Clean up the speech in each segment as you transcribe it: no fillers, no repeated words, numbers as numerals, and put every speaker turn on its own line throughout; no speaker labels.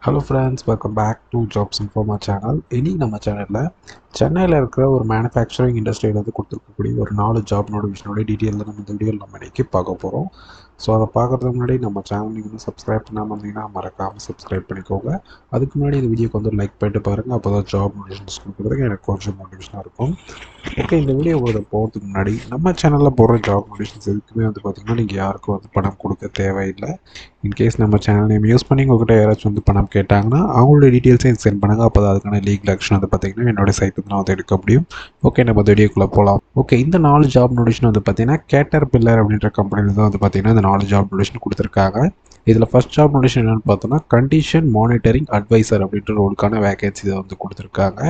Hello friends, welcome back to Jobs Informa channel. இனி நம்ம சேனலில் சென்னையில் இருக்கிற ஒரு மேனுஃபேக்சரிங் இண்டஸ்ட்ரியிலேருந்து கொடுத்துருக்கக்கூடிய ஒரு 4 ஜாப் நோட்டிஃபிகேஷனோட டீட்டெயில் தான் நம்ம இந்த வீடியோவில் நம்ம இன்றைக்கி பார்க்க போகிறோம். ஸோ அதை பார்க்குறதுக்கு முன்னாடி நம்ம சேனல் நீங்கள் வந்து சப்ஸ்கிரைப் பண்ணாமல் இருந்தீங்கன்னா மறக்காமல் சப்ஸ்கிரைப் பண்ணிக்கோங்க. அதுக்கு முன்னாடி இந்த வீடியோக்கு வந்து லைக் பண்ணிட்டு பாருங்கள். அப்போ தான் ஜாப் நோட்டிஃபிகேஷன்ஸ் கொடுக்குறதுக்கு எனக்கு கொஞ்சம் மோட்டிவேஷனாக இருக்கும். ஓகே, இந்த வீடியோ போகிறதுக்கு முன்னாடி நம்ம சேனலில் போடுற ஜாப் நோட்டிஃபிகேஷன்ஸ் எதுக்குமே வந்து பார்த்திங்கன்னா நீங்கள் யாருக்கும் வந்து பணம் கொடுக்க தேவையில்லை. இன்கேஸ் நம்ம சேனல் நேம் யூஸ் பண்ணி உங்கள்கிட்ட யாராச்சும் வந்து பணம் கேட்டாங்கன்னா அவங்களோட டீட்டெயில்ஸையும் சென்ட் பண்ணுங்கள். அப்போ தான் அதுக்கான லீகல் ஆக்ஷன் வந்து பார்த்திங்கன்னா என்னோடய சைட்டு நான் வந்து எடுக்க முடியும். ஓகே, நம்ம வீடியோக்குள்ளே போகலாம். ஓகே, இந்த 4 ஜாப் நோட்டிஃபிகேஷன் வந்து பார்த்திங்கன்னா கேட்டர்பில்லர் அப்படின்ற கம்பெனியில் தான் வந்து பார்த்திங்கன்னா இந்த 4 ஜாப் நோட்டிஃபிகேஷன் கொடுத்துருக்காங்க. இதில் ஃபர்ஸ்ட் ஜாப் நோட்டிஃபிகேஷன் என்னென்னு பார்த்தோன்னா கண்டிஷன் மானிட்டரிங் அட்வைசர் அப்படின்ற ரோலுக்கான வேகன்சி இதை வந்து கொடுத்துருக்காங்க.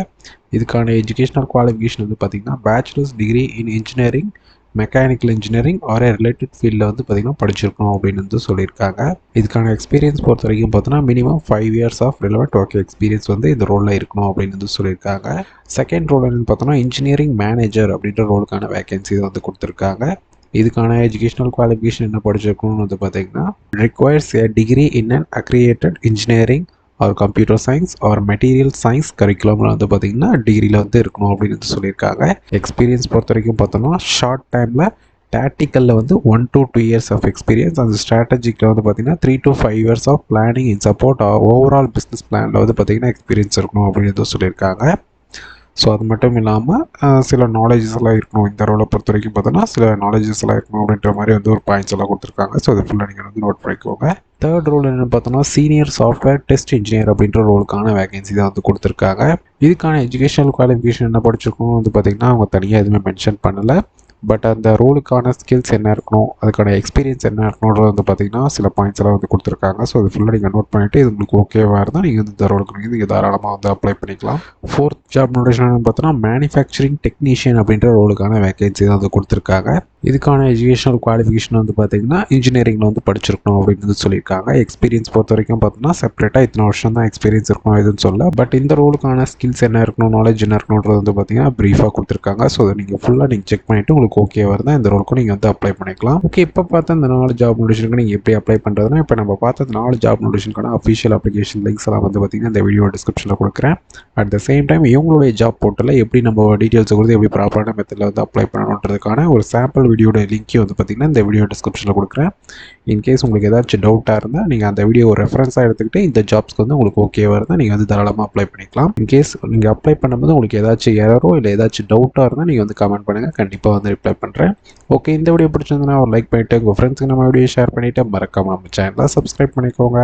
இதுக்கான எஜுகேஷனல் குவாலிஃபிகேஷன் வந்து பார்த்திங்கன்னா bachelors degree in engineering, mechanical engineering or related ஃபீல்டில் வந்து பார்த்திங்கன்னா படிச்சிருக்கணும் அப்படின்னு வந்து சொல்லியிருக்காங்க. இதுக்கான எக்ஸ்பீரியன்ஸ் பொறுத்த வரைக்கும் பார்த்தோன்னா minimum 5 years of relevant work experience வந்து இந்த ரோலில் இருக்கணும் அப்படின்னு வந்து சொல்லியிருக்காங்க. செகண்ட் ரோல் என்னென்னு பார்த்தோன்னா இன்ஜினியரிங் மேனேஜர் அப்படின்ற ரோலுக்கான வேகன்சி இதை வந்து கொடுத்துருக்காங்க. இதுக்கான எஜுகேஷனல் குவாலிஃபிகேஷன் என்ன படிச்சிருக்கணும்னு வந்து பார்த்தீங்கன்னா requires a degree in an accredited engineering or computer science or material science கரிக்குலமில் வந்து பார்த்திங்கன்னா டிகிரியில் வந்து இருக்கணும் அப்படின்னு வந்து சொல்லியிருக்காங்க. எக்ஸ்பீரியன்ஸ் பொறுத்த வரைக்கும் பார்த்தோன்னா ஷார்ட் டைமில் டாக்டிக்கலில் வந்து 1 to 2 இயர்ஸ் ஆஃப் எக்ஸ்பீரியன்ஸ், அந்த ஸ்ட்ராட்டஜிக்கில் வந்து பார்த்திங்கன்னா 3 to 5 years of planning in support overall business பிளானில் வந்து பார்த்திங்கன்னா எக்ஸ்பீரியன்ஸ் இருக்கணும் அப்படின்னு சொல்லியிருக்காங்க. ஸோ அது மட்டும் இல்லாமல் சில நாலேஜஸ் எல்லாம் இருக்கணும். இந்த ரோலை பொறுத்த வரைக்கும் பார்த்தோன்னா சில நாலேஜஸ் எல்லாம் இருக்கணும் அப்படின்ற மாதிரி வந்து ஒரு பாயிண்ட்ஸ் எல்லாம் கொடுத்துருக்காங்க. ஸோ அது ஃபுல்லாக நீங்கள் வந்து நோட் பண்ணிக்கோங்க. தேர்ட் ரோல் என்னென்னு பார்த்தோன்னா சீனியர் சாஃப்ட்வேர் டெஸ்ட் இன்ஜினியர் அப்படின்ற ரோலுக்கான வேகன்சி தான் வந்து கொடுத்துருக்காங்க. இதுக்கான எஜுகேஷனல் குவாலிஃபிகேஷன் என்ன படிச்சிருக்கணும் வந்து பார்த்திங்கன்னா அவங்க தனியாக எதுவுமே மென்ஷன் பண்ணலை. பட் அந்த ரோலுக்கான ஸ்கில்ஸ் என்ன இருக்கணும், அதுக்கான எக்ஸ்பீரியன்ஸ் என்ன இருக்கணுன்றது வந்து பார்த்திங்கன்னா சில பாயிண்ட்ஸ் எல்லாம் வந்து கொடுத்துருக்காங்க. ஸோ அது ஃபுல்லாக நீங்கள் நோட் பண்ணிவிட்டு இது உங்களுக்கு ஓகேவாக இருந்தால் நீங்கள் வந்து இந்த ரோலுக்கு நீங்கள் தாராளமாக வந்து அப்ளை பண்ணிக்கலாம். ஃபோர்த் ஜாப் நோட்டிஃபிகேஷன் பார்த்தோன்னா மேனுஃபேக்சரிங் டெக்னீஷியன் அப்படின்ற ரோலுக்கான வேகன்சி தான் வந்து கொடுத்துருக்காங்க. இதுக்கான எஜுகேஷனல் குவாலிஃபிகேஷன் வந்து பார்த்திங்கன்னா இன்ஜினியரிங்கில் வந்து படிச்சிருக்கணும் அப்படின்னு வந்து சொல்லியிருக்காங்க. எக்ஸ்பீரியன்ஸ் பொறுத்த வரைக்கும் பார்த்தோன்னா செப்பரேட்டாக இத்தனை வருஷம் தான் எக்ஸ்பீரியன்ஸ் இருக்கணும் எதுன்னு சொல்ல. பட் இந்த ரோலுக்கான ஸ்கில்ஸ் என்ன இருக்கணும், நாலேஜ் என்ன இருக்கணுன்றது வந்து பார்த்திங்கன்னா ப்ரீஃபாக கொடுத்துருக்காங்க. ஸோ அதை நீங்கள் ஃபுல்லாக நீங்கள் செக் பண்ணிவிட்டு உங்களுக்கு ஓகேவாக இருந்தால் இந்த ரோலுக்கும் நீங்கள் வந்து அப்ளை பண்ணிக்கலாம். ஓகே, இப்போ பார்த்தா இந்த 4 ஜாப் நோட்டிஃபிகேஷனுக்கு நீங்கள் எப்படி அப்ளை பண்ணுறதுனா இப்போ நம்ம பார்த்த 4 ஜாப் நோட்டிஃபிகேஷனுக்கான அஃபிஷியல் அப்ளிகேஷன் லிங்க்ஸ் எல்லாம் வந்து பார்த்திங்கன்னா இந்த வீடியோ டிஸ்கிரிப்ஷனில் கொடுக்குறேன். அட் த சேம் டைம் இவங்களுடைய ஜாப் போர்ட்டலில் எப்படி நம்ம டீட்டெயில்ஸ் கொடுத்து எப்படி ப்ராப்பரான மெத்தடில் வந்து அப்ளை பண்ணணுன்றதுக்கான ஒரு சாம்பிள் வீடியோட லிங்க்கையும் வந்து பார்த்திங்கன்னா இந்த வீடியோ டிஸ்கிரிப்ஷனில் கொடுக்குறேன். இன்கேஸ் உங்களுக்கு ஏதாச்சும் டவுட்டாக இருந்தால் நீங்கள் அந்த வீடியோ ஒரு ரெஃபரன்ஸாக எடுத்துக்கிட்டு இந்த ஜாப்ஸ்க்கு வந்து உங்களுக்கு ஓகேவாக இருந்தால் நீங்கள் வந்து தாராளமாக அப்ளை பண்ணிக்கலாம். இன்கேஸ் நீங்கள் அப்ளை பண்ணும்போது உங்களுக்கு ஏதாச்சும் எரரோ இல்லை ஏதாச்சும் டவுட்டாக இருந்தால் நீங்கள் வந்து கமெண்ட் பண்ணுங்கள், கண்டிப்பாக வந்து ரிப்ளை பண்ணுறேன். ஓகே, இந்த வீடியோ பிடிச்சிருந்ததுன்னா ஒரு லைக் பண்ணிவிட்டு உங்கள் ஃப்ரெண்ட்ஸுக்கு நம்ம வீடியோ ஷேர் பண்ணிவிட்டு மறக்காமல் நம்ம சேனலை சப்ஸ்கிரைப் பண்ணிக்கோங்க.